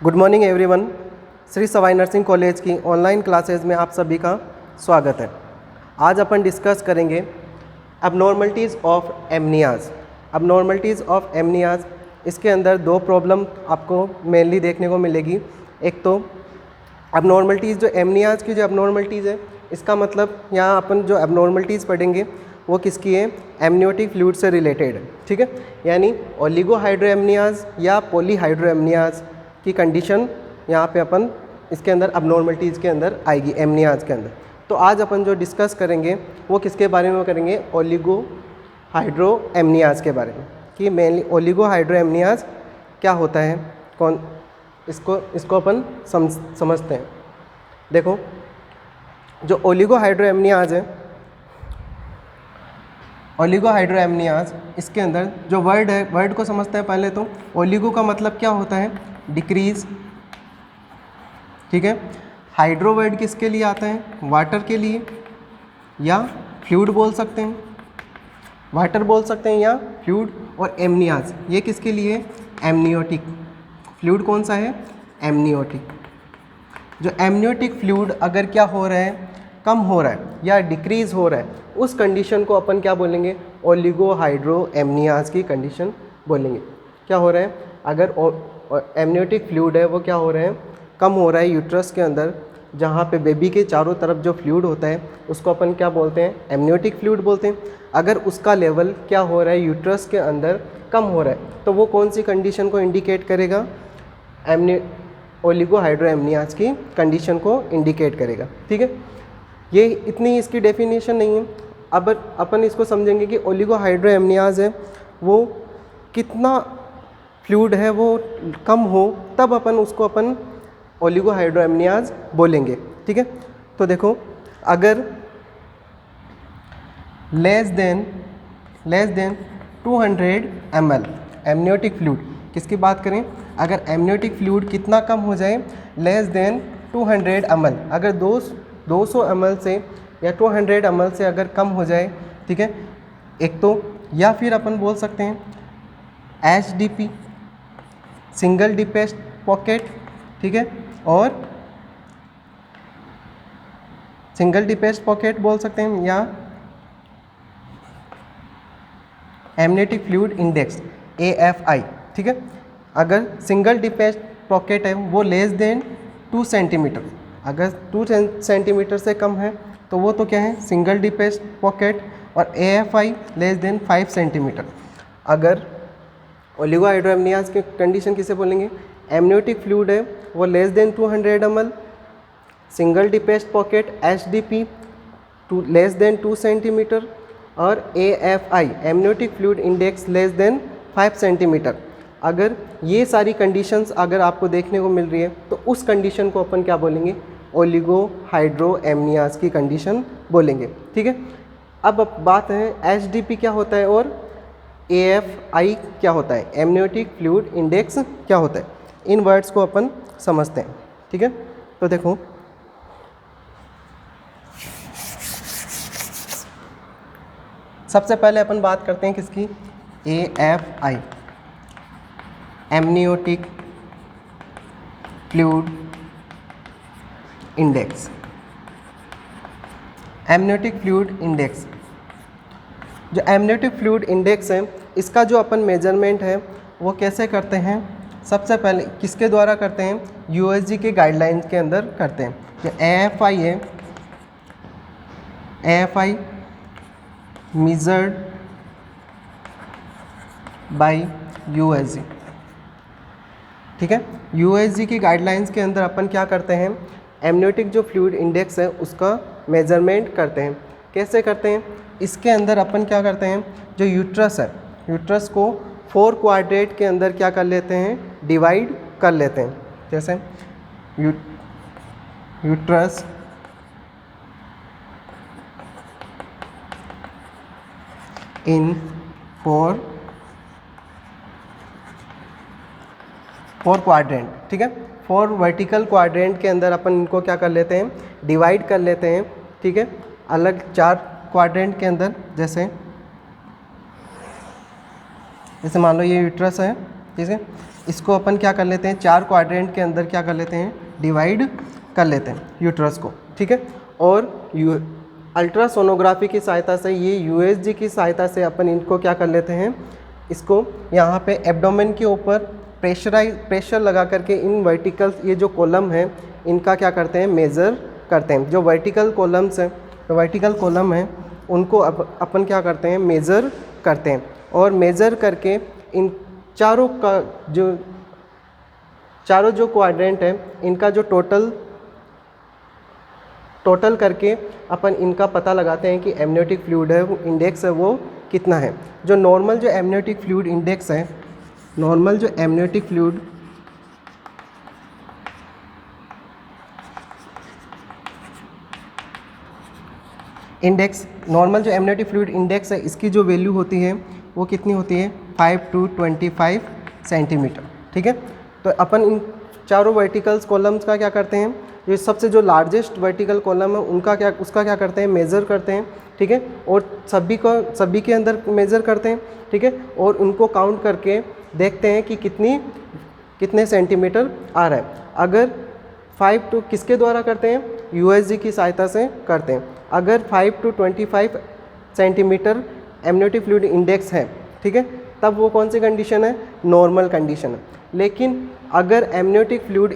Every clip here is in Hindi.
Good morning everyone. Shri Sawai nursing college की ऑनलाइन क्लासेस में आप सभी का स्वागत है। आज अपन डिस्कस करेंगे अबनॉर्मलिटीज़ ऑफ एमनियाज। अबनॉर्मलिटीज़ ऑफ एमनियाज, इसके अंदर दो प्रॉब्लम आपको मेनली देखने को मिलेगी। एक तो अबनॉर्मलिटीज़, जो एमनियाज की जो अबनॉर्मलिटीज़ है, इसका मतलब यहाँ अपन जो अबनॉर्मलिटीज़ पढ़ेंगे वो किसकी है, एमनियोटिक फ्लूइड से रिलेटेड है। ठीक है, यानी ओलिगोहाइड्रोएमनियाज या पॉलीहाइड्रोएमनियाज की कंडीशन यहाँ पे अपन इसके अंदर अबनॉर्मलिटीज़ के अंदर आएगी, एमनियाज के अंदर। तो आज अपन जो डिस्कस करेंगे वो किसके बारे में करेंगे, ओलिगोहाइड्रोएमनियाज के बारे में, कि मेनली ओलिगोहाइड्रोएमनियाज क्या होता है, कौन इसको अपन समझते हैं। देखो, जो ओलिगोहाइड्रोएमनियाज है, ओलिगोहाइड्रोएमनियाज, इसके अंदर जो वर्ड है, वर्ड को समझते हैं पहले। तो ओलिगो का मतलब क्या होता है, डिक्रीज। ठीक है, हाइड्रो वर्ड किसके लिए आता है, वाटर के लिए, या फ्लूइड बोल सकते हैं, वाटर बोल सकते हैं या फ्लूइड। और एमनियाज ये किसके लिए, एमनियोटिक। फ्लूइड कौन सा है, एमनियोटिक। जो एमनियोटिक फ्लूइड अगर क्या हो रहा है, कम हो रहा है या डिक्रीज हो रहा है, उस कंडीशन को अपन क्या बोलेंगे, ओलिगोहाइड्रोएमनियाज की कंडीशन बोलेंगे। क्या हो रहा है, अगर एमनियोटिक फ्लूइड है वो क्या हो रहा है, कम हो रहा है यूट्रस के अंदर, जहाँ पे बेबी के चारों तरफ जो फ्लूइड होता है उसको अपन क्या बोलते हैं, एमनियोटिक फ्लूइड बोलते हैं। अगर उसका लेवल क्या हो रहा है, यूट्रस के अंदर कम हो रहा है, तो वो कौन सी कंडीशन को इंडिकेट करेगा, ओलिगोहाइड्रोएमनियाज की कंडीशन को इंडिकेट करेगा। ठीक है, ये इतनी इसकी डेफिनेशन नहीं है। अब अपन इसको समझेंगे कि ओलिगोहाइड्रोएमनियाज है वो कितना फ्लूइड है वो कम हो, तब अपन उसको अपन ओलिगोहाइड्रोएमनियाज बोलेंगे। ठीक है, तो देखो, अगर less than 200 ml amniotic fluid, किसकी बात करें, अगर एमनियोटिक फ्लूइड कितना कम हो जाए, लेस देन 200 ml, अगर 200 ml से या 200 ml से अगर कम हो जाए, ठीक है, एक तो, या फिर अपन बोल सकते हैं HDP, सिंगल डिपेस्ट पॉकेट। ठीक है, और सिंगल डिपेस्ट पॉकेट बोल सकते हैं, या एमनियोटिक फ्लूइड इंडेक्स AFI। ठीक है, अगर सिंगल डिपेस्ट पॉकेट है वो लेस देन 2 सेंटीमीटर, अगर 2 सेंटीमीटर से कम है तो वो तो क्या है, सिंगल डिपेस्ट पॉकेट। और AFI लेस देन 5 सेंटीमीटर। अगर ओलिगोहाइड्रोएमनियाज की कंडीशन किसे बोलेंगे, एमनियोटिक फ्लूइड है वो less than 200 ml, single deepest pocket HDP less than 2 centimetre, और AFI amniotic fluid index less than 5 centimetre. अगर ये सारी कंडीशंस अगर आपको देखने को मिल रही है तो उस कंडीशन को अपन क्या बोलेंगे, ओलिगोहाइड्रोएमनियाज की कंडीशन बोलेंगे। ठीक है, अब बात है HDP क्या होता है और AFI क्या होता है, एमनियोटिक फ्लूइड इंडेक्स क्या होता है। इन वर्ड्स को अपन समझते हैं। ठीक है, तो देखो, सबसे पहले अपन बात करते हैं किसकी, AFI amniotic fluid index. Amniotic fluid index, जो एमनियोटिक फ्लूइड इंडेक्स है, इसका जो अपन मेजरमेंट है वो कैसे करते हैं, सबसे पहले किसके द्वारा करते हैं, USG के गाइडलाइंस के अंदर करते हैं। जो AFI है, AFI मेजर्ड बाय USG। ठीक है, USG की गाइडलाइंस के अंदर अपन क्या करते हैं, एमनियोटिक जो फ्लूइड इंडेक्स है उसका मेजरमेंट करते हैं। कैसे करते हैं, इसके अंदर अपन क्या करते हैं, जो यूट्रस है, यूट्रस को 4 क्वाड्रेंट के अंदर क्या कर लेते हैं, डिवाइड कर लेते हैं। जैसे यूट्रस इन 4 क्वाड्रेंट। ठीक है, 4 वर्टिकल क्वाड्रेंट के अंदर अपन इनको क्या कर लेते हैं, डिवाइड कर लेते हैं। ठीक है, अलग 4 क्वाड्रेंट के अंदर, जैसे मान लो ये यूट्रस है, ठीक है। इसको अपन क्या कर लेते हैं, 4 क्वाड्रेंट के अंदर क्या कर लेते हैं, डिवाइड कर लेते हैं यूट्रस को, ठीक है। और अल्ट्रासोनोग्राफी की सहायता से, ये यूएसजी की सहायता से अपन इनको क्या कर लेते हैं, इसको यहाँ पे एब्डोमेन के ऊपर प्रेशर लगा करके इन वर्टिकल, ये जो कॉलम है इनका क्या करते हैं, मेज़र करते हैं। जो वर्टिकल कॉलम्स हैं, जो वर्टिकल कॉलम है उनको अपन क्या करते हैं, मेज़र करते हैं। और मेज़र करके इन चारों जो क्वाड्रेंट है इनका जो टोटल करके अपन इनका पता लगाते हैं कि एमनियोटिक फ्लूइड है, वो इंडेक्स है वो कितना है। जो नॉर्मल जो एमनियोटिक फ्लूइड इंडेक्स है, नॉर्मल जो एमनियोटिक फ्लूइड इंडेक्स, नॉर्मल जो एमनियोटिक फ्लूइड इंडेक्स है, इसकी जो वैल्यू होती है वो कितनी होती है, 5 to 25 सेंटीमीटर, ठीक है। तो अपन इन चारों वर्टिकल्स कॉलम्स का क्या करते हैं, ये सबसे जो लार्जेस्ट वर्टिकल कॉलम है उसका क्या करते हैं, मेज़र करते हैं, ठीक है। और सभी के अंदर मेज़र करते हैं, ठीक है। और उनको काउंट करके देखते हैं कि कितने सेंटीमीटर आ रहा है। अगर 5 to किसके द्वारा करते हैं, यूएसजी की सहायता से करते हैं। अगर 5 to 25 centimetre amniotic fluid index है, ठीक है, तब वो कौन सी कंडीशन है, नॉर्मल कंडीशन है। लेकिन अगर एमनियोटिक फ्लूइड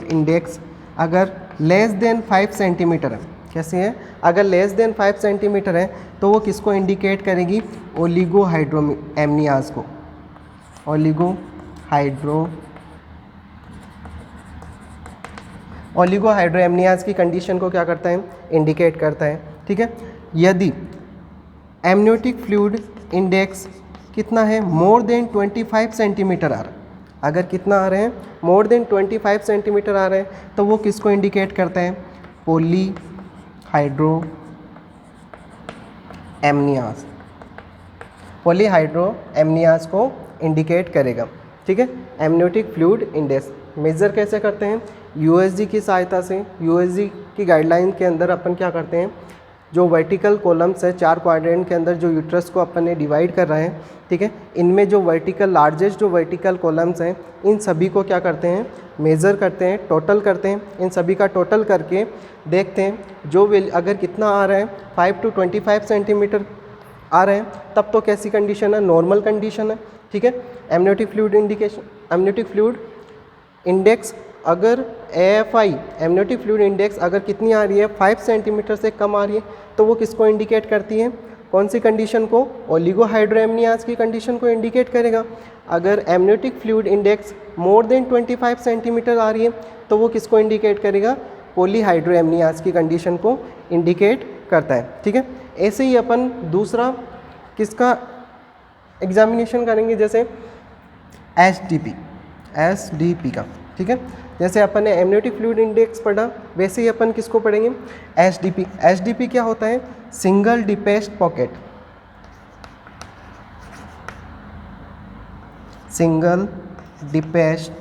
इंडेक्स अगर लेस देन 5 सेंटीमीटर है, कैसे है, अगर लेस देन 5 सेंटीमीटर है तो वो किसको इंडिकेट करेगी, ओलिगोहाइड्रोएमनियाज को, ओलिगोहाइड्रोएमनियाज की कंडीशन को क्या करता है, इंडिकेट करता है, ठीक है। यदि एमनियोटिक फ्लूइड इंडेक्स कितना है, मोर देन 25 सेंटीमीटर आ रहा है, अगर कितना आ रहे हैं, मोर देन 25 सेंटीमीटर आ रहे हैं, तो वो किसको इंडिकेट करता है, पॉलीहाइड्रोएमनियाज को इंडिकेट करेगा, ठीक है। एमनियोटिक फ्लूइड इंडेक्स मेज़र कैसे करते हैं, यूएसजी की सहायता से। यूएसजी की गाइडलाइन के अंदर अपन क्या करते हैं, जो वर्टिकल कॉलम्स है 4 क्वाड्रेंट के अंदर जो यूट्रस को अपन ने डिवाइड कर रहे हैं, ठीक है, इनमें जो लार्जेस्ट जो वर्टिकल कॉलम्स हैं इन सभी को क्या करते हैं, मेज़र करते हैं, टोटल करते हैं। इन सभी का टोटल करके देखते हैं जो अगर कितना आ रहा है, 5 to 25 सेंटीमीटर आ रहे हैं, तब तो कैसी कंडीशन है, नॉर्मल कंडीशन है, ठीक है। एमनियोटिक फ्लूइड इंडेक्स अगर AFI एमनियोटिक फ्लूइड इंडेक्स अगर कितनी आ रही है, 5 सेंटीमीटर से कम आ रही है, तो वो किसको इंडिकेट करती है, कौन सी कंडीशन को, ओलिगोहाइड्रोएमनियाज की कंडीशन को इंडिकेट करेगा। अगर amniotic fluid index more than 25 centimetre आ रही है, तो वो किसको इंडिकेट करेगा, पॉलीहाइड्रोएमनियाज की कंडीशन को इंडिकेट करता है, ठीक है। ऐसे ही अपन दूसरा किसका एग्जामिनेशन करेंगे, जैसे एसडीपी का, ठीक है। जैसे अपन ने एमनियोटिक फ्लूइड इंडेक्स पढ़ा, वैसे ही अपन किसको पढ़ेंगे, एसडीपी क्या होता है, single deepest pocket, single deepest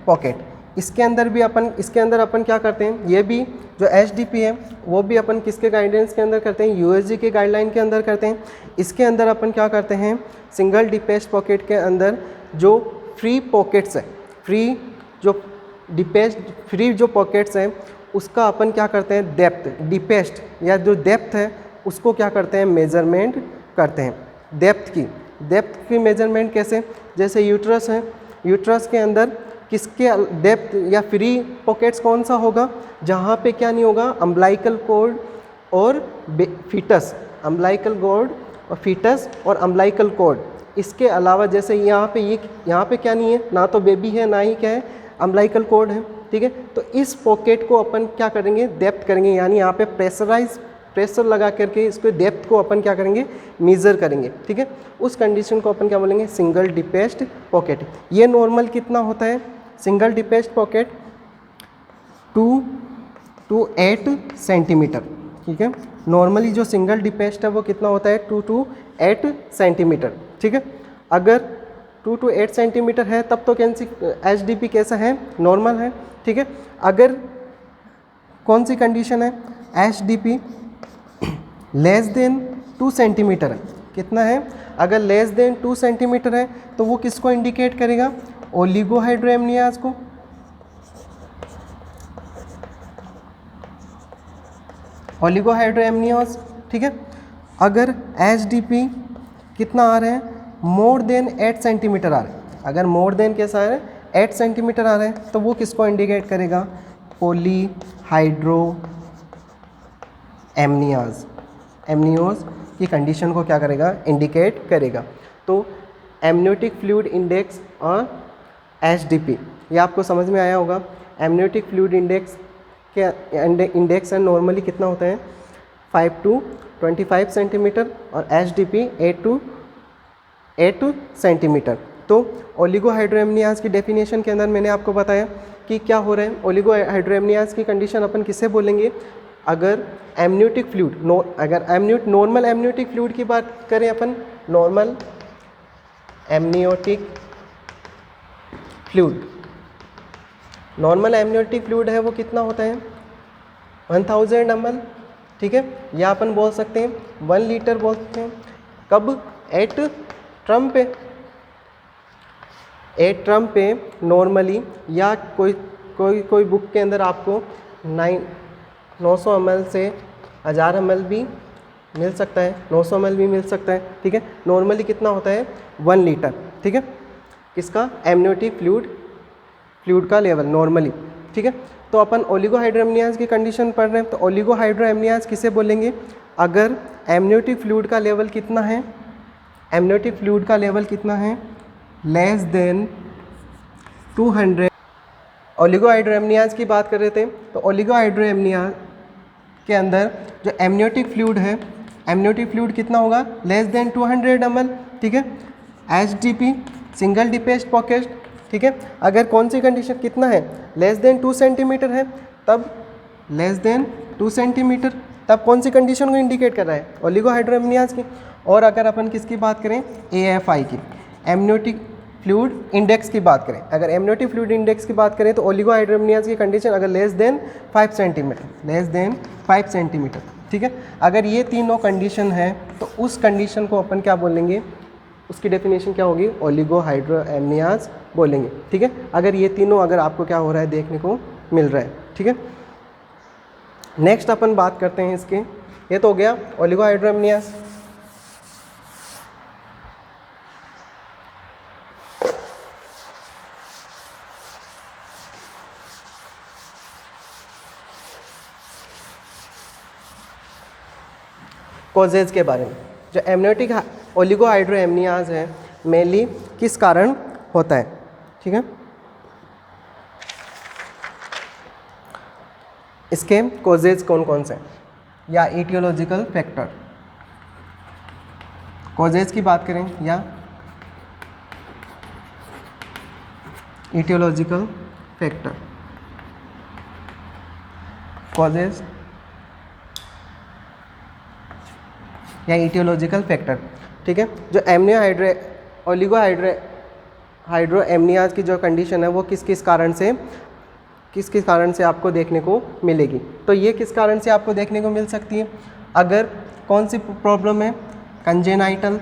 pocket. इसके अंदर अपन क्या करते हैं, ये भी जो एसडीपी है वो भी अपन किसके गाइडेंस के अंदर करते हैं, यूएसजी के गाइडलाइन के अंदर करते हैं। इसके अंदर अपन क्या करते हैं, सिंगल डिपेस्ट पॉकेट के अंदर जो फ्री पॉकेट्स है, फ्री जो पॉकेट्स हैं उसका अपन क्या करते हैं, डिपेस्ट या जो डेप्थ है उसको क्या करते हैं, मेजरमेंट करते हैं। डेप्थ की मेजरमेंट कैसे, जैसे यूट्रस है, यूट्रस के अंदर किसके डेप्थ या फ्री पॉकेट्स कौन सा होगा, जहाँ पे क्या नहीं होगा, अम्बिलिकल कॉर्ड और फीटस, और अम्बिलिकल कॉर्ड। इसके अलावा जैसे यहाँ पे क्या नहीं है, ना तो बेबी है ना ही क्या है, अम्बिलिकल कॉर्ड है, ठीक है। तो इस पॉकेट को अपन क्या करेंगे, डेप्थ करेंगे, यानी यहाँ पे प्रेशर लगा करके इसको डेप्थ को अपन क्या करेंगे, मेज़र करेंगे, ठीक है। उस कंडीशन को अपन क्या बोलेंगे, सिंगल डिपेस्ट पॉकेट। ये नॉर्मल कितना होता है, single deepest pocket 2 to 8 centimetre, ठीक है। नॉर्मली जो सिंगल डिपेस्ट है वो कितना होता है, 2 to 8 सेंटीमीटर, ठीक है। अगर 2 to 8 सेंटीमीटर है तब तो एसडीपी कैसा है, नॉर्मल है, ठीक है। अगर कौन सी कंडीशन है, HDP लेस देन 2 सेंटीमीटर है, कितना है, अगर लेस देन 2 सेंटीमीटर है तो वो किसको इंडिकेट करेगा, ओलिगोहाइड्रोएमनियाज को। ओलिगोहाइड्रोएमनियाज, ठीक है। अगर HDP कितना आ रहा है, मोर देन 8 सेंटीमीटर आ रहा है, अगर मोर देन कैसा आ रहा है, 8 सेंटीमीटर आ रहा है तो वो किसको इंडिकेट करेगा, पॉलीहाइड्रोएमनियाज, एमनियोज की कंडीशन को क्या करेगा, इंडिकेट करेगा। तो एमनियोटिक फ्लूइड इंडेक्स और HDP ये आपको समझ में आया होगा। एमनियोटिक फ्लूइड इंडेक्स के इंडेक्स एंड नॉर्मली कितना होता है, 5 to 25 सेंटीमीटर और HDP 8 सेंटीमीटर। तो ओलिगोहाइड्रोएमनियाज की डेफिनेशन के अंदर मैंने आपको बताया कि क्या हो रहा है, ओलिगोहाइड्रोएमनियाज की कंडीशन अपन किससे बोलेंगे, अगर एमनियोटिक फ्लूइड अगर नॉर्मल एमनियोटिक फ्लूइड की बात करें अपन, normal amniotic fluid, normal amniotic fluid है वो कितना होता है, 1000 ml, ठीक है, या अपन बोल सकते हैं 1 लीटर बोल सकते हैं। कब, एट ट्रम पे नॉर्मली, या कोई बुक के अंदर आपको 900 ml से 1000 ml भी मिल सकता है, 900 ml भी मिल सकता है, ठीक है। नॉर्मली कितना होता है, 1 लीटर, ठीक है, किसका, एमनियोटिक फ्लूइड का लेवल नॉर्मली, ठीक है। तो अपन ओलिगोहाइड्रोएमनियाज की कंडीशन पढ़ रहे हैं, तो ओलिगोहाइड्रोएमनियाज किसे बोलेंगे, अगर एमनियोटिक फ्लूइड का लेवल कितना है, एमनियोटिक फ्लूइड का लेवल कितना है, लेस देन 200। ओलिगोहाइड्रोएमनियाज की बात कर रहे थे, तो ओलिगोहाइड्रोएमनियाज के अंदर जो एमनियोटिक फ्लूइड है, एमनियोटिक फ्लूइड कितना होगा, लेस देन 200 ml, ठीक है। HDP सिंगल डिपेस्ट पॉकेट, ठीक है। अगर कौन सी कंडीशन कितना है, लेस देन 2 सेंटीमीटर है, तब लेस देन 2 सेंटीमीटर, तब कौन सी कंडीशन को इंडिकेट कर रहा है, ओलिगोहाइड्रोएमनियाज की। और अगर अपन किसकी बात करें, AFI की, एमनियोटिक फ्लूइड इंडेक्स की बात करें, अगर एमनियोटिक फ्लूइड इंडेक्स की बात करें तो ओलिगोहाइड्रोएमनियाज की कंडीशन अगर less than 5 centimetre, less than 5 centimetre, ठीक है। अगर ये तीनों कंडीशन है तो उस कंडीशन को अपन क्या बोलेंगे, उसकी डेफिनेशन क्या होगी, ओलिगोहाइड्रोएमनियाज बोलेंगे, ठीक है। अगर ये तीनों अगर आपको क्या हो रहा है, देखने को मिल रहा है, ठीक है। नेक्स्ट अपन बात करते हैं इसके, ये तो हो गया ओलिगोहाइड्रोएमनियाज। कॉजेज के बारे में, जो एमनियोटिक ओलिगोहाइड्रोएमनियाज है मेनली किस कारण होता है, ठीक है। इसके कॉजेज कौन कौन से हैं, या इटियोलॉजिकल फैक्टर, कॉजेज की बात करें या इटियोलॉजिकल फैक्टर, कॉजेज या इटियोलॉजिकल फैक्टर, ठीक है। जो ओलिगोहाइड्रोएमनियाज की जो कंडीशन है वो किस किस कारण से आपको देखने को मिलेगी। तो ये किस कारण से आपको देखने को मिल सकती है, अगर कौन सी प्रॉब्लम है, कंजेनाइटल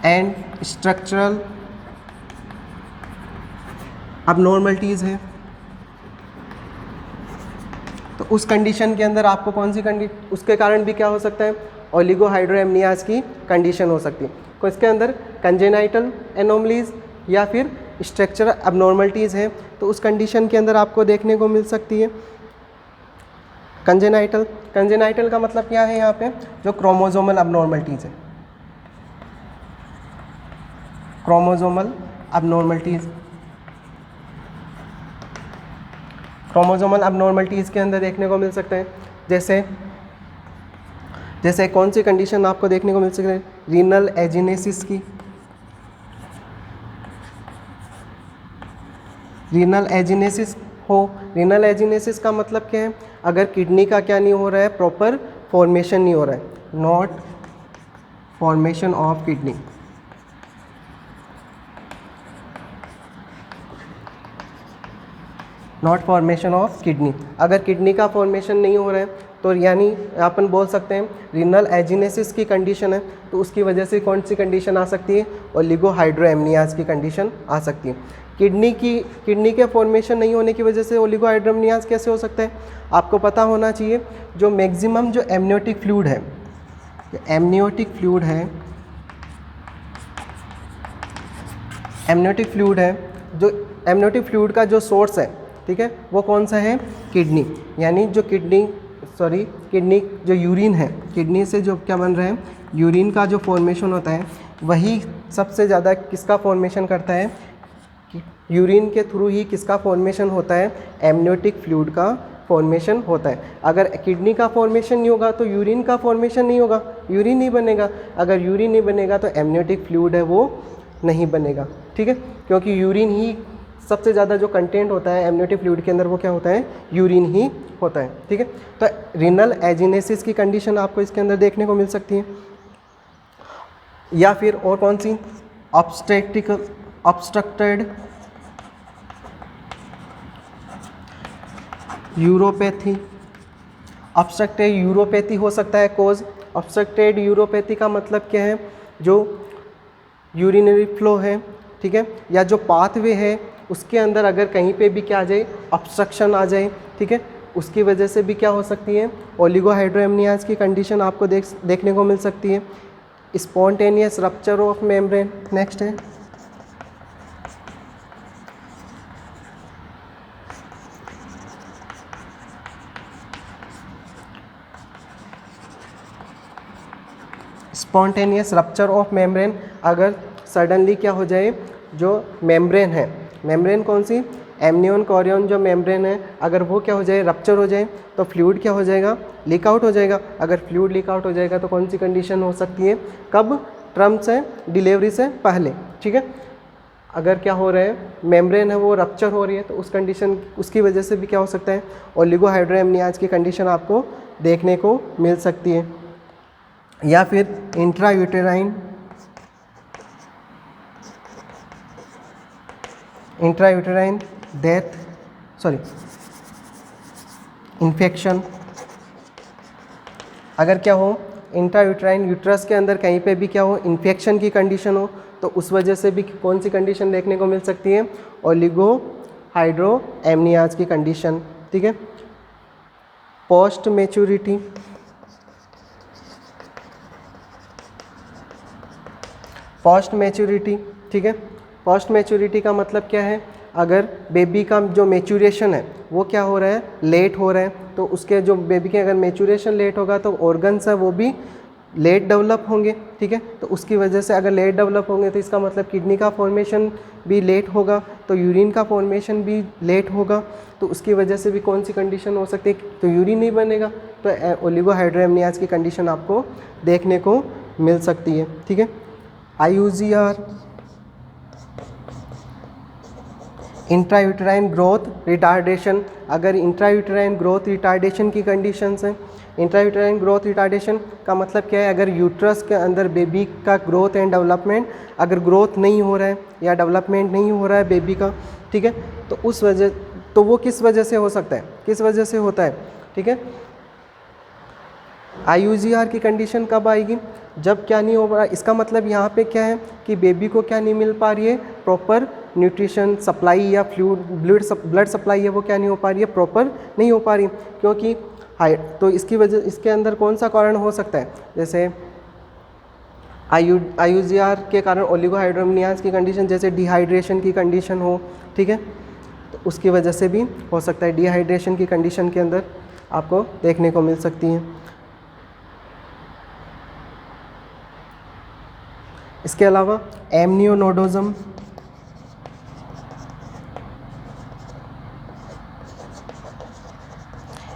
एंड स्ट्रक्चरल अबनॉर्मलिटीज़ है, तो उस कंडीशन के अंदर आपको कौन सी उसके कारण भी क्या हो सकता है, ओलिगोहाइड्रोएमनियाज की कंडीशन हो सकती है। तो इसके अंदर कंजेनाइटल एनोमलीज या फिर स्ट्रक्चरल अबनॉर्मलिटीज़ है, तो उस कंडीशन के अंदर आपको देखने को मिल सकती है कंजेनाइटल का मतलब क्या है यहाँ पे, जो क्रोमोसोमल अबनॉर्मलिटीज़ है, क्रोमोसोमल अबनॉर्मलिटीज़। क्रोमोसोमल अबनॉर्मलिटीज़ के अंदर देखने को मिल सकते हैं, जैसे कौन सी कंडीशन आपको देखने को मिल सकती है, रीनल एजिनेसिस की, रीनल एजिनेसिस हो। रीनल एजिनेसिस का मतलब क्या है, अगर किडनी का क्या नहीं हो रहा है, प्रॉपर फॉर्मेशन नहीं हो रहा है, not formation of kidney. Not formation of kidney. अगर किडनी का फॉर्मेशन नहीं हो रहा है तो यानी अपन बोल सकते हैं रीनल एजिनेसिस की कंडीशन है, तो उसकी वजह से कौन सी कंडीशन आ सकती है, ओलिगोहाइड्रोएमनियाज की कंडीशन आ सकती है। किडनी के फॉर्मेशन नहीं होने की वजह से ओलिगोहाइड्रोएमनियाज कैसे हो सकता है, आपको पता होना चाहिए। जो मैक्सिमम जो एमनियोटिक फ्लूइड है, एमनियोटिक फ्लूइड है, जो एमनियोटिक फ्लूइड का जो सोर्स है, ठीक है, वो कौन सा है, किडनी। यानी जो किडनी जो यूरिन है, किडनी से जो क्या बन रहा है, यूरिन का जो फॉर्मेशन होता है वही सबसे ज़्यादा किसका फॉर्मेशन करता है, यूरिन के थ्रू ही किसका फॉर्मेशन होता है, एमनियोटिक फ्लूइड का फॉर्मेशन होता है। अगर किडनी का फॉर्मेशन नहीं होगा तो यूरिन का फॉर्मेशन नहीं होगा, यूरिन नहीं बनेगा। अगर यूरिन नहीं बनेगा तो एमनियोटिक फ्लूइड है वो नहीं बनेगा, ठीक है, क्योंकि यूरिन ही सबसे ज़्यादा जो कंटेंट होता है एमनियोटिक फ्लूइड के अंदर वो क्या होता है, यूरिन ही होता है, ठीक है। तो रीनल एजिनेसिस की कंडीशन आपको इसके अंदर देखने को मिल सकती है। या फिर और कौन सी, ऑब्स्ट्रक्टेड यूरोपैथी। ऑब्स्ट्रक्टेड यूरोपैथी हो सकता है कोज। ऑब्स्ट्रक्टेड यूरोपैथी का मतलब क्या है, जो यूरिनरी फ्लो है, ठीक है, या जो पाथवे है उसके अंदर अगर कहीं पे भी क्या आ जाए, ऑब्स्ट्रक्शन आ जाए, ठीक है, उसकी वजह से भी क्या हो सकती है, ओलिगोहाइड्रोएमनियाज की कंडीशन आपको देखने को मिल सकती है। Spontaneous rupture of membrane next है। स्पॉन्टेनियस रप्चर ऑफ मेम्ब्रेन, अगर सडनली क्या हो जाए, जो मेम्ब्रेन है, मेम्ब्रेन कौन सी, एमनियन कोरियन जो मेम्ब्रेन है, अगर वो क्या हो जाए, रप्चर हो जाए, तो फ्लूइड क्या हो जाएगा, लीक आउट हो जाएगा। अगर फ्लूइड लीक आउट हो जाएगा तो कौन सी कंडीशन हो सकती है, कब, टर्म से, डिलीवरी से पहले, ठीक है। अगर क्या हो रहा है, मेम्ब्रेन है वो रप्चर हो रही है, तो उस कंडीशन, उसकी वजह से भी क्या हो सकता है, ओलिगोहाइड्रोएमनियाज की कंडीशन आपको देखने को मिल सकती है। या फिर इंट्रायूटेराइन डेथ, इन्फेक्शन। अगर क्या हो, इंट्रायूटेराइन यूट्रस के अंदर कहीं पे भी क्या हो, इन्फेक्शन की कंडीशन हो, तो उस वजह से भी कौन सी कंडीशन देखने को मिल सकती है, ओलिगोहाइड्रोएमनियाज की कंडीशन, ठीक है। पोस्ट मैच्योरिटी, ठीक है। पोस्ट मैच्योरिटी का मतलब क्या है, अगर बेबी का जो मैच्योरेशन है वो क्या हो रहा है, लेट हो रहा है, तो उसके जो बेबी के अगर मैच्योरेशन लेट होगा तो ऑर्गन्स है वो भी लेट डेवलप होंगे, ठीक है। तो उसकी वजह से अगर लेट डेवलप होंगे तो इसका मतलब किडनी का फॉर्मेशन भी लेट होगा, तो यूरिन का फॉर्मेशन भी लेट होगा, तो उसकी वजह से भी कौन सी कंडीशन हो सकती है, तो यूरिन नहीं बनेगा, तो ओलिगोहाइड्रोएमनियाज की कंडीशन आपको देखने को मिल सकती है, ठीक है। IUGR, इंट्रायूटेराइन ग्रोथ रिटार्डेशन, अगर इंट्रायूटेराइन ग्रोथ रिटार्डेशन की कंडीशंस हैं। इंट्रायूटेराइन ग्रोथ रिटार्डेशन का मतलब क्या है, अगर यूट्रस के अंदर बेबी का ग्रोथ एंड डेवलपमेंट, अगर ग्रोथ नहीं हो रहा है या डेवलपमेंट नहीं हो रहा है बेबी का, ठीक है, तो उस वजह, तो वो किस वजह से हो सकता है, किस वजह से होता है, ठीक है। IUGR की कंडीशन कब आएगी, जब क्या नहीं हो रहा, इसका मतलब यहाँ पे क्या है कि बेबी को क्या नहीं मिल पा रही है, प्रॉपर न्यूट्रिशन सप्लाई या ब्लड सप्लाई है वो क्या नहीं हो पा रही है, प्रॉपर नहीं हो पा रही, क्योंकि तो इसकी वजह, इसके अंदर कौन सा कारण हो सकता है, जैसे IUGR के कारण ओलिगोहाइड्रोएमनियाज की कंडीशन, जैसे डिहाइड्रेशन की कंडीशन हो, ठीक है, तो उसकी वजह से भी हो सकता है, डिहाइड्रेशन की कंडीशन के अंदर आपको देखने को मिल सकती हैं। इसके अलावा एमनियोनोडोज़म,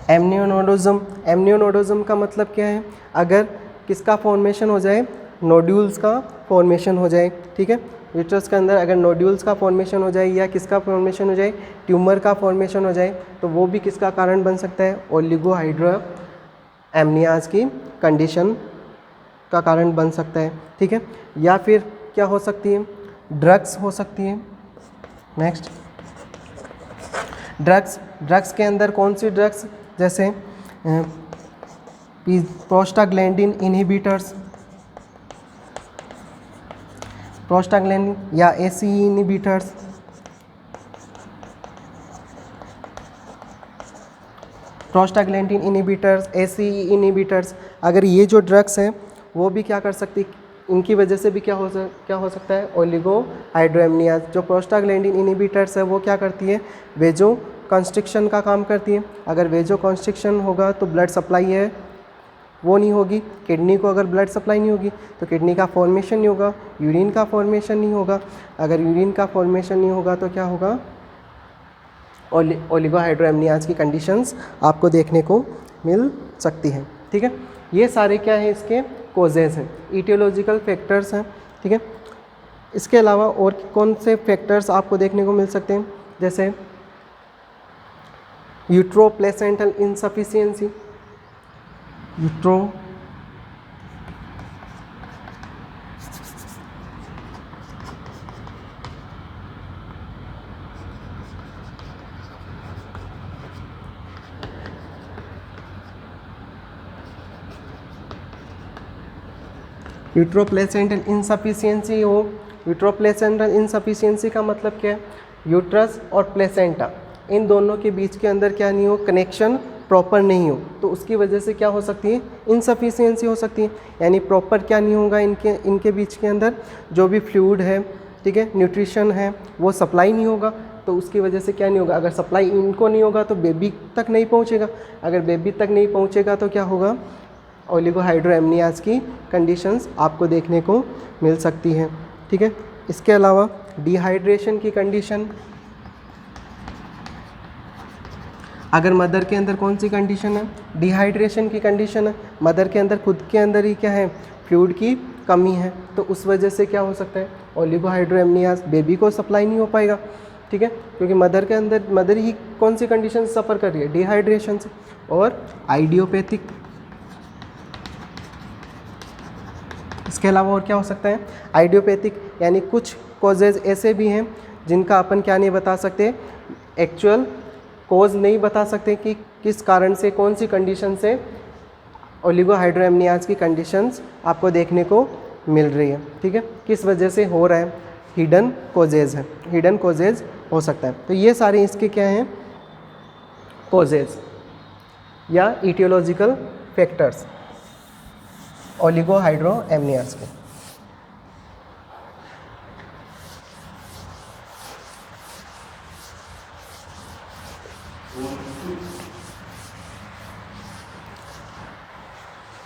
एमनियोनोडोज़म का मतलब क्या है, अगर किसका फॉर्मेशन हो जाए, नोड्यूल्स का फॉर्मेशन हो जाए, ठीक है, यूट्रस के अंदर अगर नोड्यूल्स का फॉर्मेशन हो जाए या किसका फॉर्मेशन हो जाए, ट्यूमर का फॉर्मेशन हो जाए, तो वो भी किसका कारण बन सकता है, ओलिगोहाइड्रोएमनियाज की कंडीशन का कारण बन सकता है, ठीक है। या फिर क्या हो सकती है, ड्रग्स हो सकती है। नेक्स्ट, ड्रग्स के अंदर कौन सी ड्रग्स, जैसे प्रोस्टाग्लैंडिन इनहिबिटर्स, प्रोस्टाग्लैंडिन या ACE inhibitors, prostaglandin inhibitors, ACE inhibitors, अगर ये जो ड्रग्स हैं वो भी क्या कर सकती, इनकी वजह से भी क्या हो सकता है ओलिगो हाइड्रोएमनियाज। जो प्रोस्टाग्लैंडिन इनहिबिटर्स है वो क्या करती है, वेजो कंस्ट्रिक्शन का काम करती है। अगर वेजो कंस्ट्रिक्शन होगा तो ब्लड सप्लाई है वो नहीं होगी, किडनी को अगर ब्लड सप्लाई नहीं होगी तो किडनी का फॉर्मेशन नहीं होगा, यूरिन का फॉर्मेशन नहीं होगा। अगर यूरिन का फॉर्मेशन नहीं होगा तो क्या होगा, ओलिगो हाइड्रोएमनियाज की कंडीशंस आपको देखने को मिल सकती हैं। ठीक है, ये सारे क्या है इसके कोजेज़ हैं, इटियोलॉजिकल फैक्टर्स हैं। ठीक है, इसके अलावा और कौन से फैक्टर्स आपको देखने को मिल सकते हैं, जैसे यूट्रोप्लेसेंटल इनसफिशिएंसी, यूट्रोप्लेसेंटल इनसफिशिएंसी हो। यूट्रोप्लेसेंटल इनसफिशिएंसी का मतलब क्या है, यूट्रस और प्लेसेंटा इन दोनों के बीच के अंदर क्या नहीं हो, कनेक्शन प्रॉपर नहीं हो, तो उसकी वजह से क्या हो सकती है, इनसफिशिएंसी हो सकती है। यानी प्रॉपर क्या नहीं होगा, इनके बीच के अंदर जो भी फ्लूइड है, ठीक है, न्यूट्रिशन है, वो सप्लाई नहीं होगा, तो उसकी वजह से क्या नहीं होगा, अगर सप्लाई इनको नहीं होगा तो बेबी तक नहीं पहुँचेगा, अगर बेबी तक नहीं पहुँचेगा तो क्या होगा, ओलिगो हाइड्रोएमनियाज की कंडीशंस आपको देखने को मिल सकती हैं। ठीक है, इसके अलावा डिहाइड्रेशन की कंडीशन, अगर मदर के अंदर कौन सी कंडीशन है, डिहाइड्रेशन की कंडीशन है, मदर के अंदर खुद के अंदर ही क्या है, फ्लूइड की कमी है, तो उस वजह से क्या हो सकता है, ओलिगो हाइड्रोएमनियाज बेबी को सप्लाई नहीं हो पाएगा। ठीक है, क्योंकि मदर के अंदर मदर ही कौन सी कंडीशन सफ़र कर रही है, डिहाइड्रेशन से। और आइडियोपैथिक, इसके अलावा और क्या हो सकता है, आइडियोपैथिक यानी कुछ कॉजेज़ ऐसे भी हैं जिनका अपन क्या नहीं बता सकते, एक्चुअल कॉज नहीं बता सकते कि किस कारण से, कौन सी कंडीशन से ओलिगो हाइड्रोएमनियाज की कंडीशंस आपको देखने को मिल रही है। ठीक है, किस वजह से हो रहा है, हिडन कॉजेज़ है, हिडन कॉजेज़ हो सकता है। तो ये सारे इसके क्या हैं, कॉजेज़ या इटियोलॉजिकल फैक्टर्स ओलिगो हाइड्रोएमनियाज के।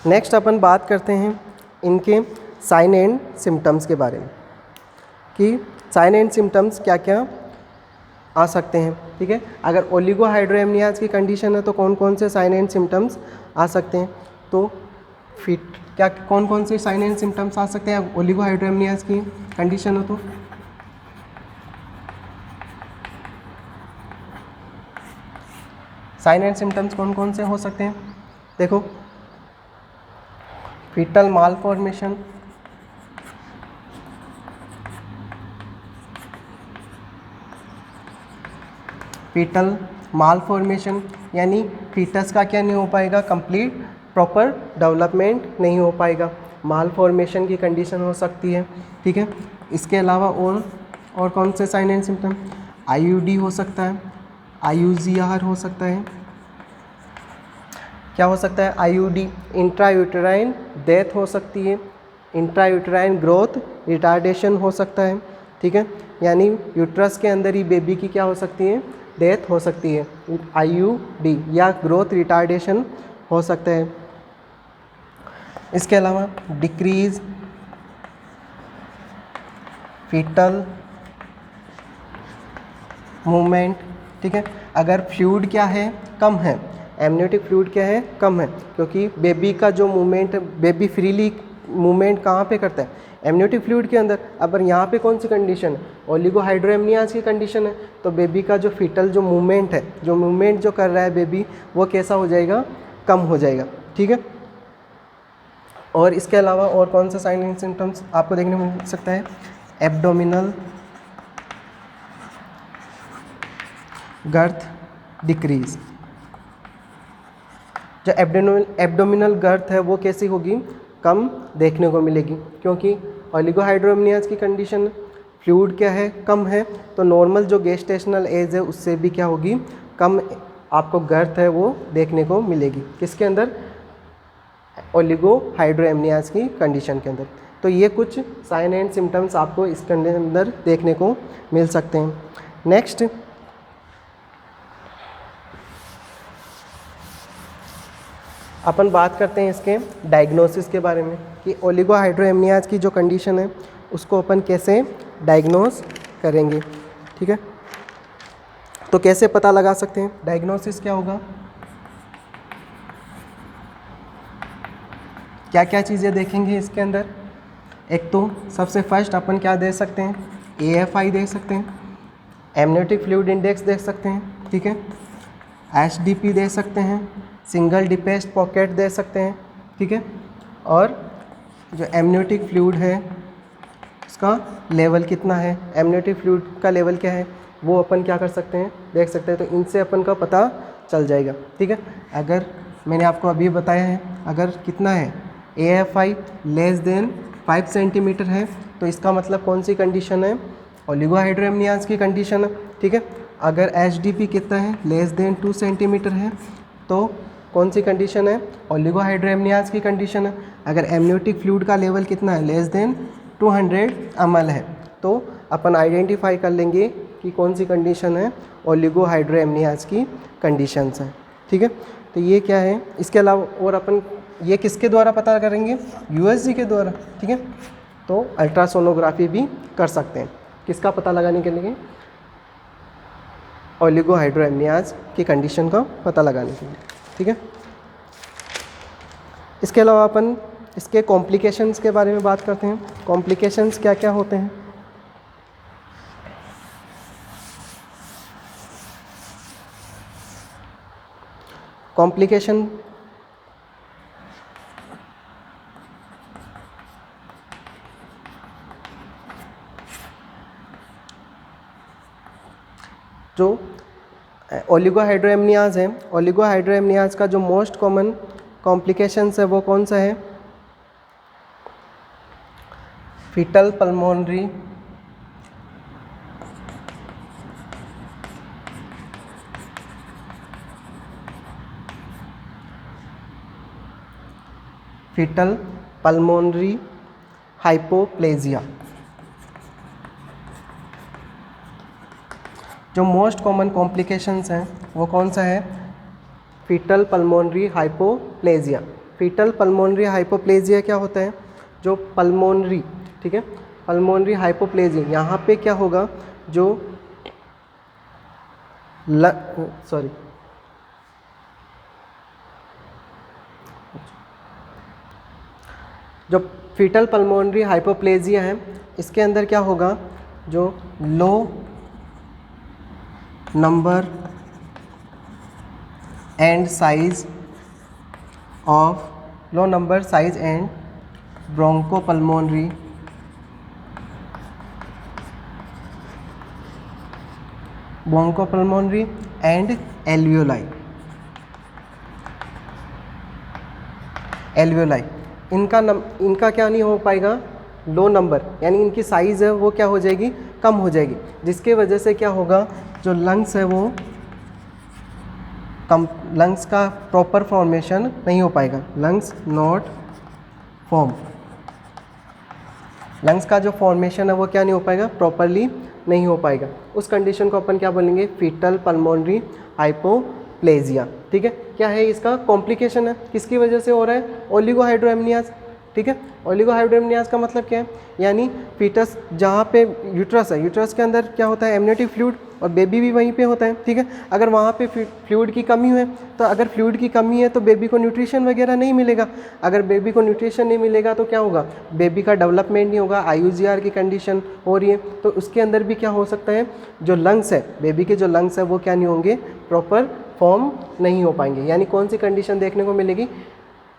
नेक्स्ट अपन बात करते हैं इनके साइन एंड सिम्टम्स के बारे में, कि साइन एंड सिम्टम्स क्या क्या आ सकते हैं। ठीक है, अगर ओलिगो हाइड्रोएमनियाज की कंडीशन है तो कौन कौन से साइन एंड सिम्टम्स आ सकते हैं, तो फिट क्या कौन कौन से साइन एंड सिम्टम्स आ सकते हैं ओलिगो हाइड्रोएमनियाज की कंडीशन हो, तो साइन एंड सिम्टम्स कौन कौन से हो सकते हैं, देखो, फीटल मालफॉर्मेशन, फीटल मालफॉर्मेशन यानी फीटस का क्या नहीं हो पाएगा, कंप्लीट प्रॉपर डेवलपमेंट नहीं हो पाएगा, मालफॉर्मेशन की कंडीशन हो सकती है। ठीक है, इसके अलावा और कौन से साइन एंड सिम्टम, IUD हो सकता है, IUGR हो सकता है, क्या हो सकता है, IUD, इंट्रायूटेराइन डेथ हो सकती है, इंट्रायूटेराइन ग्रोथ रिटार्डेशन हो सकता है। ठीक है, यानी यूट्रस के अंदर ही बेबी की क्या हो सकती है, डेथ हो सकती है, IUD या ग्रोथ रिटार्डेशन हो सकता है। इसके अलावा डिक्रीज फीटल मूवमेंट। ठीक है, अगर फ्लूइड क्या है, कम है, एमनियोटिक फ्लूइड क्या है, कम है, क्योंकि बेबी का जो मूवमेंट, बेबी फ्रीली मूवमेंट कहाँ पे करता है, एमनियोटिक फ्लूइड के अंदर। अब यहाँ पे कौन सी कंडीशन है, ओलिगो हाइड्रोएमनियाज की कंडीशन है, तो बेबी का जो फीटल जो मूवमेंट है, जो मूवमेंट जो कर रहा है बेबी, वो कैसा हो जाएगा, कम हो जाएगा। ठीक है, और इसके अलावा और कौन सा साइन एंड सिम्टम्स आपको देखने को मिल सकता है, एब्डोमिनल गर्थ डिक्रीज। जो एब्डोमिनल गर्थ है वो कैसी होगी, कम देखने को मिलेगी, क्योंकि ओलिगोहाइड्रोएमनियाज की कंडीशन फ्लूइड क्या है, कम है, तो नॉर्मल जो गेस्टेशनल एज है उससे भी क्या होगी, कम आपको गर्थ है वो देखने को मिलेगी। किसके अंदर, ओलिगोहाइड्रोएमनियाज की कंडीशन के अंदर। तो ये कुछ साइन एंड सिम्टम्स आपको इसके अंदर देखने को मिल सकते हैं। नेक्स्ट अपन बात करते हैं इसके डायग्नोसिस के बारे में कि ओलिगोहाइड्रोएमनियाज की जो कंडीशन है उसको अपन कैसे डायग्नोस करेंगे। ठीक है, तो कैसे पता लगा सकते हैं, डायग्नोसिस क्या होगा, क्या क्या चीज़ें देखेंगे इसके अंदर। एक तो सबसे फर्स्ट अपन क्या दे सकते हैं, AFI देख सकते हैं, एमनियोटिक फ्लूइड इंडेक्स देख सकते हैं। ठीक है, HDP दे सकते हैं, सिंगल डिपेस्ट पॉकेट दे सकते हैं। ठीक है, और जो एमनियोटिक फ्लूइड है उसका लेवल कितना है, एमनियोटिक फ्लूइड का लेवल क्या है वो अपन क्या कर सकते हैं, देख सकते हैं। तो इनसे अपन का पता चल जाएगा। ठीक है, अगर मैंने आपको अभी बताया है, अगर कितना है AFI लेस देन 5 सेंटीमीटर है तो इसका मतलब कौन सी कंडीशन है, ओलिगोहाइड्रोएमनियाज की कंडीशन है। ठीक है, अगर HDP कितना है, लेस देन 2 सेंटीमीटर है तो कौन सी कंडीशन है, ओलिगोहाइड्रोएमनियाज की कंडीशन है। अगर एमनियोटिक फ्लूइड का लेवल कितना है, लेस देन 200 ml है, तो अपन आइडेंटिफाई कर लेंगे कि कौन सी कंडीशन है, ओलिगोहाइड्रोएमनियाज की कंडीशंस हैं। ठीक है, तो ये क्या है, इसके अलावा और अपन ये किसके द्वारा पता करेंगे, USG के द्वारा। ठीक है, तो अल्ट्रासोनोग्राफी भी कर सकते हैं, किसका पता लगाने के लिए, ओलिगोहाइड्रोएमनियाज की कंडीशन का पता लगाने के लिए। ठीक है, इसके अलावा अपन इसके कॉम्प्लिकेशंस के बारे में बात करते हैं। कॉम्प्लिकेशंस क्या क्या होते हैं, कॉम्प्लिकेशन जो ओलिगोहाइड्रोएमनियाज है, ओलिगोहाइड्रोएमनियाज का जो मोस्ट कॉमन कॉम्प्लिकेशंस है वो कौन सा है, फीटल पल्मोनरी हाइपोप्लेजिया। जो मोस्ट कॉमन कॉम्प्लिकेशंस हैं वो कौन सा है, fetal pulmonary hypoplasia. Fetal pulmonary hypoplasia क्या होता है, जो पल्मोनरी, ठीक है, पल्मोनरी हाइपोप्लेजिया, यहाँ पे क्या होगा, जो जो फीटल पल्मोनरी हाइपोप्लेजिया है इसके अंदर क्या होगा, जो low number and size and bronchopulmonary and alveoli इनका क्या नहीं हो पाएगा, लो नंबर, यानी इनकी साइज़ है वो क्या हो जाएगी, कम हो जाएगी, जिसके वजह से क्या होगा, जो लंग्स है वो लंग्स का प्रॉपर फॉर्मेशन नहीं हो पाएगा, लंग्स नॉट फॉर्म, लंग्स का जो फॉर्मेशन है वो क्या नहीं हो पाएगा, प्रॉपरली नहीं हो पाएगा। उस कंडीशन को अपन क्या बोलेंगे, फीटल पल्मोनरी हाइपोप्लेजिया। ठीक है, क्या है इसका कॉम्प्लिकेशन है, किसकी वजह से हो रहा है, ओलिगोहाइड्रोएमनियाज। ठीक है, ओलिगोहाइड्रोएमनियाज का मतलब क्या है, यानी फीटस जहाँ पे यूट्रस है, यूट्रस के अंदर क्या होता है, एमनियोटिक फ्लूइड, और बेबी भी वहीं पे होता है। ठीक है, अगर वहाँ पे फ्लूइड की कमी है, तो अगर फ्लूइड की कमी है तो बेबी को न्यूट्रिशन वगैरह नहीं मिलेगा। अगर बेबी को न्यूट्रिशन नहीं मिलेगा तो क्या होगा, बेबी का डेवलपमेंट नहीं होगा, IUGR की कंडीशन हो रही है, तो उसके अंदर भी क्या हो सकता है, जो लंग्स है, बेबी के जो लंग्स है वो क्या नहीं होंगे, प्रॉपर फॉर्म नहीं हो पाएंगे। यानी कौन सी कंडीशन देखने को मिलेगी,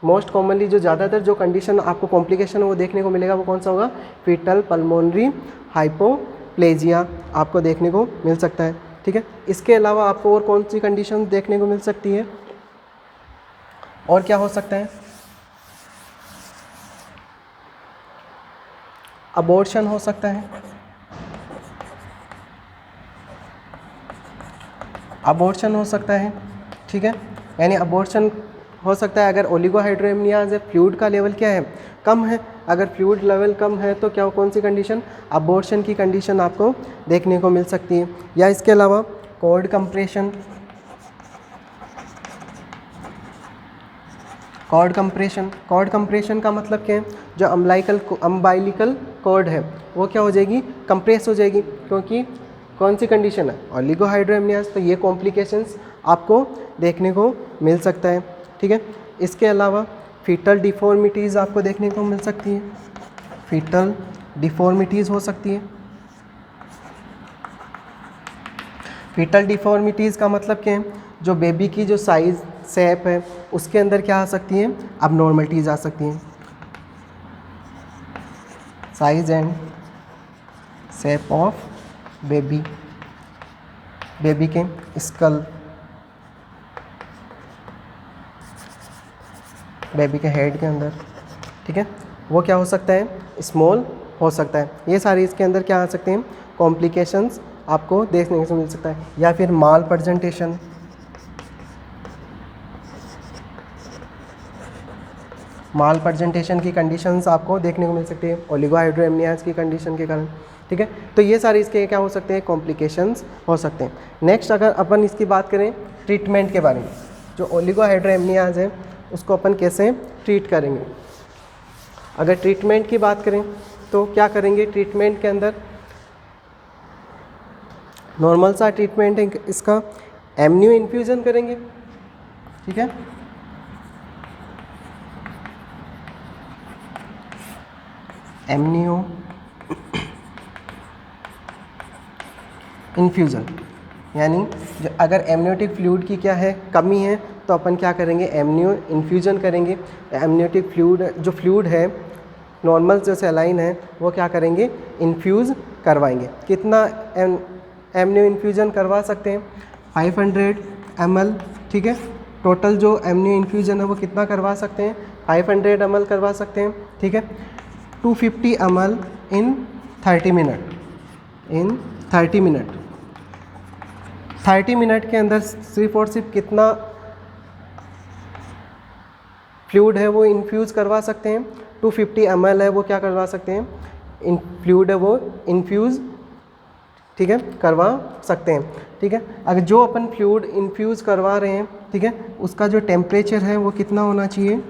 मोस्ट कॉमनली जो ज़्यादातर जो कंडीशन आपको कॉम्प्लिकेशन वो देखने को मिलेगा वो कौन सा होगा, फीटल पल्मोनरी हाइपोप्लेजिया आपको देखने को मिल सकता है। ठीक है। इसके अलावा आपको और कौन सी कंडीशन देखने को मिल सकती है, और क्या हो सकता है? अबॉर्शन हो सकता है, अबॉर्शन हो सकता है, ठीक है। यानी अबॉर्शन हो सकता है अगर ओलिगोहाइड्रोएमनियाज है, फ्लूइड का लेवल क्या है, कम है। अगर फ्लूइड लेवल कम है तो क्या कौन सी कंडीशन, अबॉर्शन की कंडीशन आपको देखने को मिल सकती है। या इसके अलावा कॉर्ड कंप्रेशन, कॉर्ड कंप्रेशन का मतलब क्या है, जो अम्बाइलिकल कॉर्ड है वो क्या हो जाएगी, कंप्रेस हो जाएगी, क्योंकि कौन सी कंडीशन है, ओलिगोहाइड्रोएमनियाज। तो ये कॉम्प्लिकेशंस आपको देखने को मिल सकता है, ठीक है। इसके अलावा फीटल डिफॉर्मिटीज़ आपको देखने को मिल सकती है, फीटल डिफॉर्मिटीज़ हो सकती है। फीटल डिफॉर्मिटीज़ का मतलब क्या है, जो बेबी की जो साइज़ शेप है उसके अंदर क्या आ सकती हैं, अबनॉर्मलिटीज़ आ सकती हैं। Size and shape of baby, baby के स्कल, बेबी के हेड के अंदर, ठीक है, वो क्या हो सकता है, स्मॉल हो सकता है। ये सारी इसके अंदर क्या आ सकते हैं, कॉम्प्लिकेशंस आपको देखने को मिल सकता है। या फिर माल प्रेजेंटेशन, माल प्रेजेंटेशन की कंडीशंस आपको देखने को मिल सकती है ओलिगोहाइड्रोएमनियाज की कंडीशन के कारण, ठीक है। तो ये सारे इसके क्या हो सकते हैं, कॉम्प्लिकेशंस हो सकते हैं। नेक्स्ट अगर अपन इसकी बात करें ट्रीटमेंट के बारे में, जो ओलिगोहाइड्रोएमनियाज है उसको अपन कैसे ट्रीट करेंगे। अगर ट्रीटमेंट की बात करें तो क्या करेंगे, ट्रीटमेंट के अंदर नॉर्मल सा ट्रीटमेंट है इसका, एमनियो इन्फ्यूज़न करेंगे, ठीक है। एमनियो इन्फ्यूज़न यानी अगर एमनियोटिक फ्लूइड की क्या है, कमी है, तो अपन क्या करेंगे, एमनियो इन्फ्यूज़न करेंगे। एमनियोटिक फ्लूइड जो फ्लूइड है नॉर्मल जो सैलाइन है वो क्या करेंगे, इन्फ्यूज़ करवाएंगे। कितना एमनियो इन्फ्यूज़न करवा सकते हैं, 500 ml, ठीक है। टोटल जो एमनियो इन्फ्यूज़न है वो कितना करवा सकते हैं, 500 ml करवा सकते हैं, ठीक है। 250 ml इन 30 मिनट, इन 30 मिनट, 30 मिनट के अंदर सिर्फ और सिर्फ कितना फ्लूइड है वो इन्फ्यूज़ करवा सकते हैं, 250 ml है वो क्या करवा सकते हैं, इन फ्लूइड है वो इन्फ्यूज़, ठीक है, करवा सकते हैं, ठीक है। अगर जो अपन फ्लूइड इन्फ्यूज़ करवा रहे हैं, ठीक है, उसका जो टेम्परेचर है वो कितना होना चाहिए,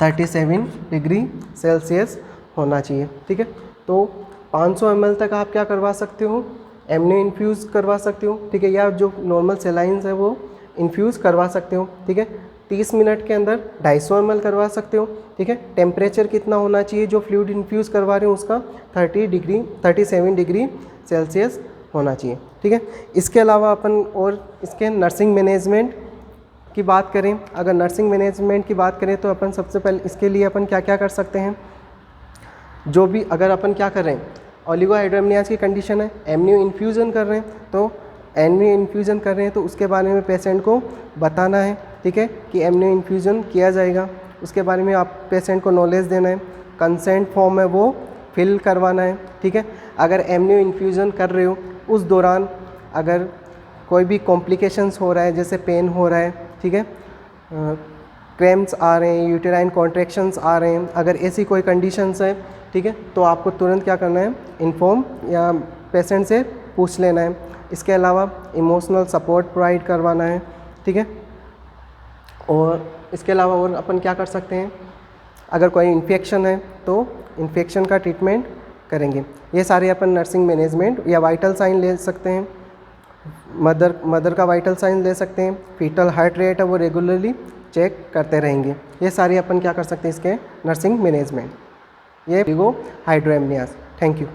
37 डिग्री सेल्सियस होना चाहिए, ठीक है। तो 500 ml तक आप क्या करवा सकते हो, एमनियो इन्फ्यूज़ करवा सकते हो, ठीक है, या जो नॉर्मल सेलाइंस है वो इन्फ्यूज़ करवा सकते हो, ठीक है। 30 मिनट के अंदर 250 ml करवा सकते हो, ठीक है। टेम्परेचर कितना होना चाहिए जो फ्लूइड इन्फ्यूज़ करवा रहे हो उसका 37 डिग्री सेल्सियस होना चाहिए, ठीक है। इसके अलावा अपन और इसके नर्सिंग मैनेजमेंट की बात करें, अगर नर्सिंग मैनेजमेंट की बात करें तो अपन सबसे पहले इसके लिए अपन क्या क्या कर सकते हैं, जो भी अगर अपन क्या कर रहे हैं, ओलिगोहाइड्रोएमनियाज की कंडीशन है, एमनियो इन्फ्यूज़न कर रहे हैं, तो एमनियो इन्फ्यूज़न कर रहे हैं तो उसके बारे में पेशेंट को बताना है, ठीक है, कि एमनियो इन्फ्यूज़न किया जाएगा, उसके बारे में आप पेशेंट को नॉलेज देना है। कंसेंट फॉर्म है वो फिल करवाना है, ठीक है। अगर एमनियो इन्फ्यूज़न कर रहे हो उस दौरान अगर कोई भी कॉम्प्लिकेशंस हो रहा है, जैसे पेन हो रहा है, ठीक है, क्रैम्प्स आ रहे हैं, यूटेराइन कॉन्ट्रैक्शंस आ रहे हैं, अगर ऐसी कोई कंडीशंस है, ठीक है, तो आपको तुरंत क्या करना है, इन्फॉर्म या पेशेंट से पूछ लेना है। इसके अलावा इमोशनल सपोर्ट प्रोवाइड करवाना है, ठीक है। और इसके अलावा और अपन क्या कर सकते हैं, अगर कोई इन्फेक्शन है तो इन्फेक्शन का ट्रीटमेंट करेंगे। ये सारे अपन नर्सिंग मैनेजमेंट या वाइटल साइन ले सकते हैं, मदर का वाइटल साइन ले सकते हैं, फीटल हार्ट रेट है वो रेगुलरली चेक करते रहेंगे। ये सारे अपन क्या कर सकते हैं इसके नर्सिंग मैनेजमेंट, ये ओलिगोहाइड्रोएमनियाज। Thank you.